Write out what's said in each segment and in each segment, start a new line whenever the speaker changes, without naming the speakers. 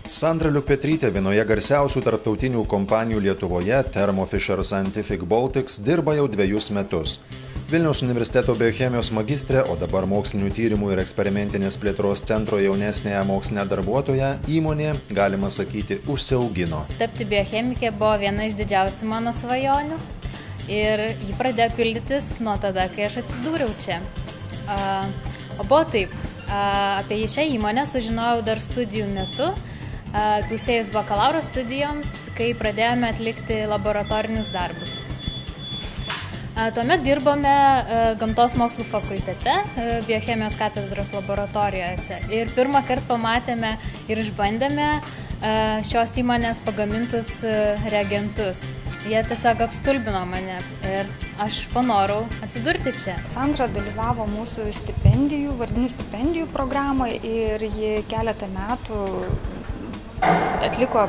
Sandra Liukpetrytė vienoje garsiausių tarptautinių kompanijų Lietuvoje Thermo Fisher Scientific Baltics dirba jau 2 metus. Vilniaus universiteto biochemijos magistrė, o dabar mokslinių tyrimų ir eksperimentinės plėtros centro jaunesnėje mokslinė darbuotoja įmonė, galima sakyti, užsiaugino.
Tapti biochemikė buvo viena iš didžiausių mano svajonių ir ji pradėjo pildytis nuo tada, kai aš atsidūriau čia. O buvo taip, apie šią įmonę sužinojau dar studijų metu, pusėjus bakalauro studijoms, kai pradėjome atlikti laboratorinius darbus. Tuomet dirbome Gamtos mokslų fakultete, biochemijos katedros laboratorijose ir pirmą kartą pamatėme ir išbandėme šios įmonės pagamintus reagentus. Jie tiesiog apstulbino mane ir aš panorau atsidurti čia.
Sandra dalyvavo mūsų vardinių stipendijų programoje ir ji keletą metų atliko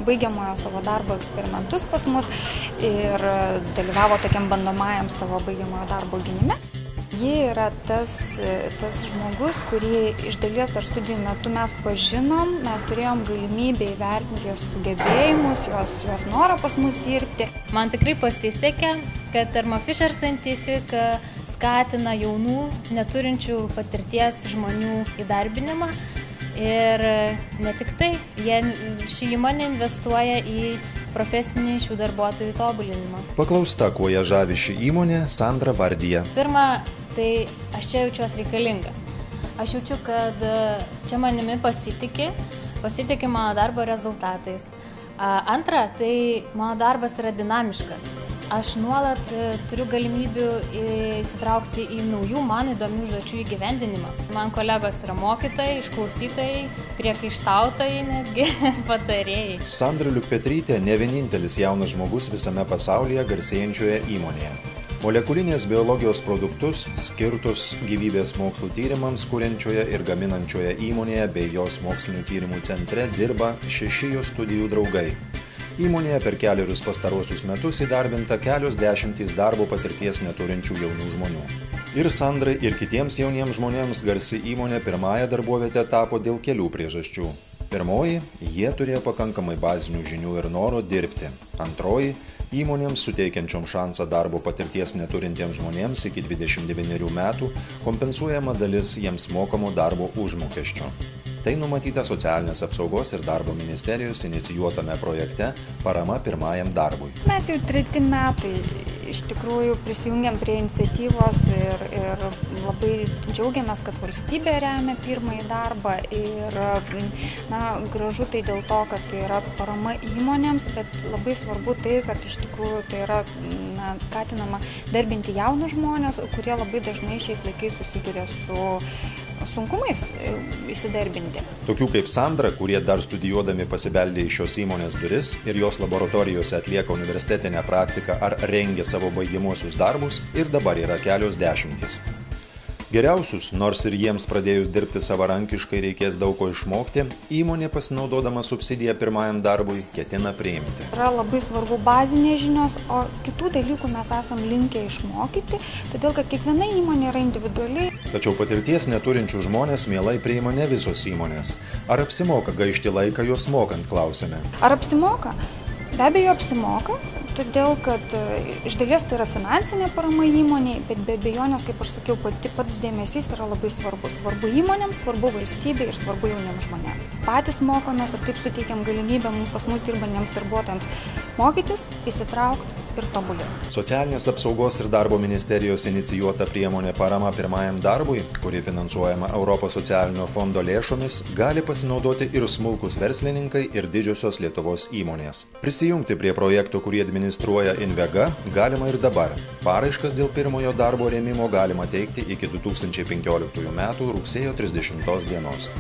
baigiamojo savo darbo eksperimentus pas mus ir dalyvavo tokiam bandomajam savo baigiamojo darbo gynime. Ji yra tas žmogus, kurį iš dalies dar studijų metu mes pažinom, mes turėjom galimybę įvertinti jos sugebėjimus, jos norą pas mus dirbti.
Man tikrai pasisekė, kad Thermo Fisher Scientific skatina jaunų, neturinčių patirties žmonių įdarbinimą. Ir ne tik tai, ši įmonė investuoja į profesinį šių darbuotojų tobulinimą.
Paklausta, kuo ją žavi ši įmonė, Sandra vardija.
Pirma, tai aš čia jaučiuosi reikalinga. Aš jaučiu, kad čia manimi pasitikė mano darbo rezultatais. Antra, tai mano darbas yra dinamiškas. Aš nuolat turiu galimybių įsitraukti į naujų man įdomių užduočių įgyvendinimą. Man kolegos yra mokytojai, išklausytojai, priekaištautojai, netgi patarėjai.
Sandra Liukpetrytė ne vienintelis jaunas žmogus visame pasaulyje garsėjančioje įmonėje. Molekulinės biologijos produktus skirtus gyvybės mokslų tyrimams kuriančioje ir gaminančioje įmonėje bei jos mokslinių tyrimų centre dirba 6 jos studijų draugai. Įmonėje per 4 pastarosius metus įdarbinta kelios dešimtys darbo patirties neturinčių jaunų žmonių. Ir Sandrai, ir kitiems jauniems žmonėms garsi įmonė pirmąją darbovietę tapo dėl kelių priežasčių. Pirmoji, jie turėjo pakankamai bazinių žinių ir noro dirbti. Antroji, įmonėms suteikiančiom šansą darbo patirties neturintiems žmonėms iki 29 metų kompensuojama dalis jiems mokamo darbo užmokesčio. Tai numatyta Socialinės apsaugos ir darbo ministerijos inicijuotame projekte Parama pirmajam darbui.
Mes jau 3 metai iš tikrųjų prisijungiam prie iniciatyvos ir labai džiaugiamės, kad valstybė remia pirmąjį darbą ir gražu tai dėl to, kad tai yra parama įmonėms, bet labai svarbu tai, kad iš tikrųjų tai yra skatinama darbinti jaunus žmonės, kurie labai dažnai šiais laikais susiduria su sunkumais įsidarbinti.
Tokių kaip Sandra, kurie dar studijuodami pasibeldė į šios įmonės duris ir jos laboratorijose atlieka universitetinę praktiką ar rengia savo baigiamuosius darbus, ir dabar yra kelios dešimtys. Geriausius, nors ir jiems pradėjus dirbti savarankiškai reikės daug ko išmokti, įmonė pasinaudodama subsidiją pirmajam darbui ketina priimti.
Yra labai svarbu bazinės žinios, o kitų dalykų mes esam linkę išmokyti, todėl kad kiekviena įmonė yra individuali.
Tačiau patirties neturinčių žmonės mielai priima ne visos įmonės. Ar apsimoka gaišti laiką juos mokant, klausėme.
Ar apsimoka? Be abejo apsimoka, todėl kad iš dalies tai yra finansinė parama įmoniai, bet be abejonės, kaip aš sakiau, pats dėmesys yra labai svarbus. Svarbu įmonėms, svarbu valstybei ir svarbu jauniems žmonėms. Patys mokomės ir taip suteikiam galimybę pas mus dirbantiems darbuotojams mokytis, įsitraukti ir tobulėti.
Socialinės apsaugos ir darbo ministerijos inicijuota priemonė Parama pirmajam darbui, kuri finansuojama Europos socialinio fondo lėšomis, gali pasinaudoti ir smulkūs verslininkai ir didžiosios Lietuvos įmonės. Prisijungti prie projektų, kurį administruoja Invega, galima ir dabar. Paraiškas dėl pirmojo darbo rėmimo galima teikti iki 2015 metų rugsėjo 30 dienos.